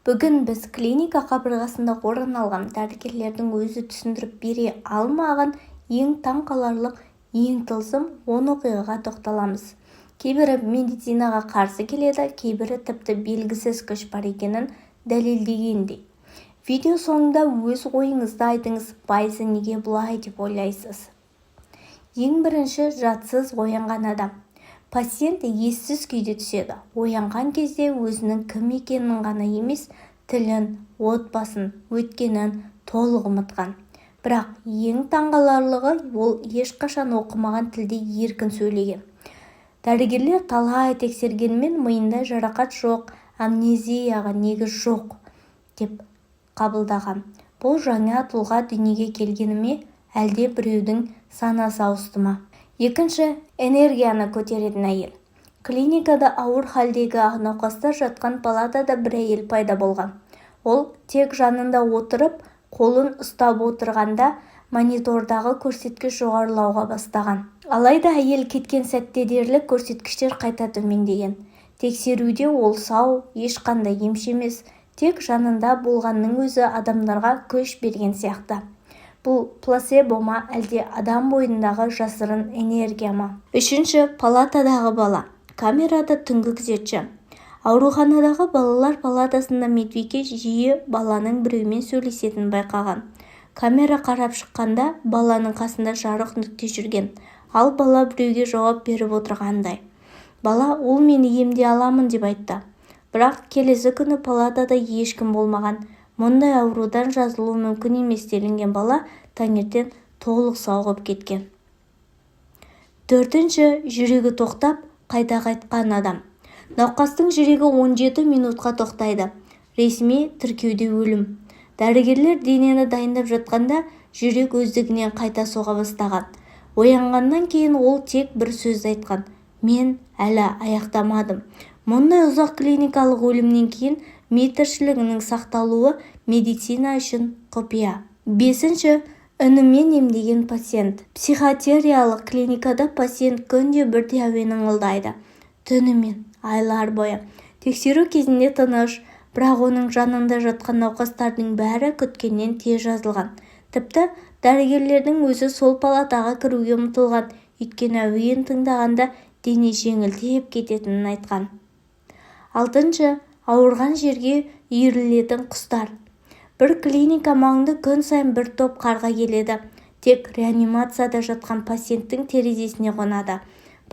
Бүгін біз клиника қабырғасында орын алған дәрігерлердің өзі түсіндіріп бере алмаған ең таңқаларлық, ең тылсым 10 оқиғаға тоқталамыз. Кейбірі медицинаға қарсы келеді, кейбірі тіпті белгісіз күш бар екенін дәлелдегендей. Видео соңында өз ойыңызды айтыңыз, пайызы неге бұлай деп ойлайсыз? Ең бірінші, жатсыз оянған адам. Пациент ессіз күйде түседі. Оянған кезде өзінің кім екенін ғана емес, тілін, отбасын, өткенін толық ұмытқан. Бірақ ең таңғаларлығы, ол ешқашан оқымаған тілде еркін сөйлеген. Дәрігерлер талай тексергенмен миында жарақат жоқ, амнезияға негіз жоқ деп қабылдаған. Бұл жаңа тұлға дүниеге келгеніме, әлде біреудің санасы ауысты ма? Екінші, энергияны көтеретін әйел. Клиникада ауыр халдегі науқастар жатқан палатада бір әйел пайда болған. Ол тек жанында отырып, қолын ұстап отырғанда монитордағы көрсеткіш жоғарылауға бастаған. Алайда әйел кеткен сәтте дерлік көрсеткіштер қайта төмендеген. Тексеруде ол сау, ешқандай емші емес, тек жанында болғанның өзі адамдарға күш берген сияқты. Бұл плацебо ма, әлде адам бойындағы жасырын энергия ма? Үшінші, палатадағы бала. Камерада түнгі күзетші. Ауруханадағы балалар палатасында медбике жиі баланың біреумен сөйлесетінін байқаған. Камера қарап шыққанда баланың қасында жарық нүкте жүрген, ал бала біреуге жауап беріп отырғандай. Бала, ол мені емдей аламын деп айтты. Бірақ келесі күні палатада ешкім болмаған. Мұндай аурудан жазылуы мүмкін емес делінген бала таңертең толық сауығып кеткен. Төртінші, жүрегі тоқтап, қайта қайтқан адам. Науқастың жүрегі 17 минутқа тоқтайды. Ресми тіркеуде өлім. Дәрігерлер денені дайындап жатқанда жүрек өздігінен қайта соға бастаған. Оянғаннан кейін ол тек бір сөз айтқан: мен әлі аяқтамадым. Мұндай ұзақ клиникалық өлімнен кейін ми тіршілігінің сақталуы медицина үшін құпия. Бесінші, үнімен емдеген пациент. Психиатриялық клиникада пациент күнде бірдей әуен ыңылдайды. Түнімен, айлар бойы. Тексеру кезінде тыныш, бірақ оның жанында жатқан науқастардың бәрі күткеннен тез жазылған. Тіпті дәрігерлердің өзі сол палатаға кіруге ұмтылған, өйткені әуен тыңдағанда дене жеңілдеп кететінін айтқан. Алтыншы, ауырған жерге үйірілетін құстар. Бір клиника маңында күн сайын бір топ қарға келеді. Тек реанимацияда жатқан пациенттің терезесіне қонады.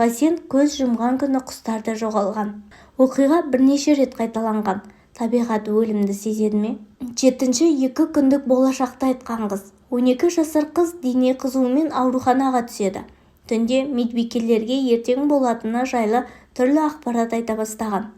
Пациент көз жұмған күні құстарда жоғалған. Оқиға бірнеше рет қайталанған. Табиғат өлімді сезеді ме? Жетінші, 2 күндік болашақты айтқан қыз. 12 жасар қыз дене қызуымен ауруханаға түседі. Түнде медбикелерге ертең болатыны жайлы түрлі ақпарат айта бастаған.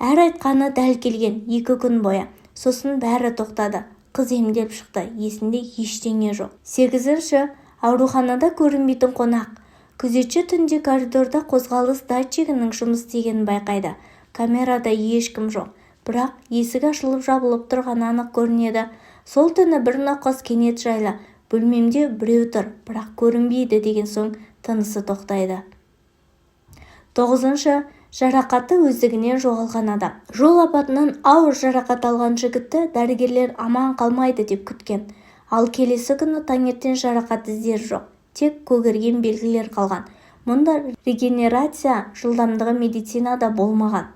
Әр айтқаны дәл келген. 2 күн бойы. Сосын бәрі тоқтады. Қыз емделіп шықты. Есінде ештеңе жоқ. 8-ші, ауруханада көрінбейтін қонақ. Күзетші түнде коридорда қозғалыс датчигінің жұмыс істегенін байқайды. Камерада ешкім жоқ. Бірақ есік ашылып жабылып тұрған анық көрінеді. Сол түні бір науқас кенет жайлы: бөлмемде біреу тұр, бірақ көрінбейді деген соң тынысы тоқтайды. 9-ші, жарақаты өздігінен жоғалған адам. Жол апатынан ауыр жарақат алған жігітті дәрігерлер аман қалмайды деп күткен. Ал келесі күні таңертең жарақат іздері жоқ. Тек көгерген белгілер қалған. Мұнда регенерация жылдамдығы медицинада болмаған.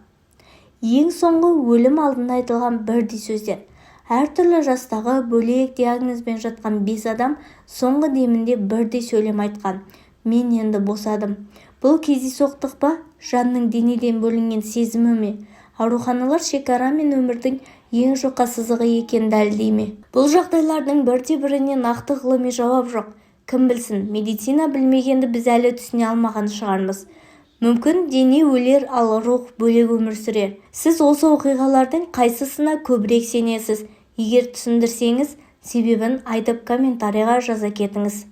Ең соңғы өлім алдында айтылған бірдей сөздер. Әртүрлі жастағы бөлек диагнозбен жатқан 5 адам соңғы демінде бірдей сөйлем айтқан: мен енді босадым. Бұл кездейсоқтық па? Жанның денеден бөлінген сезімі ме? Ауруханалар шекара мен өмірдің ең жұқа сызығы екенін дәлелдей ме? Бұл жағдайлардың бірде-біріне нақты ғылыми жауап жоқ. Кім білсін, медицина білмегенді біз әлі түсіне алмаған шығармыз. Мүмкін дене өлер, ал рух бөлек өмір сүрер. Сіз осы оқиғалардың қайсысына көбірек сенесіз? Егер түсіндірсеңіз, себебін айтып комментарийға жаза кетіңіз.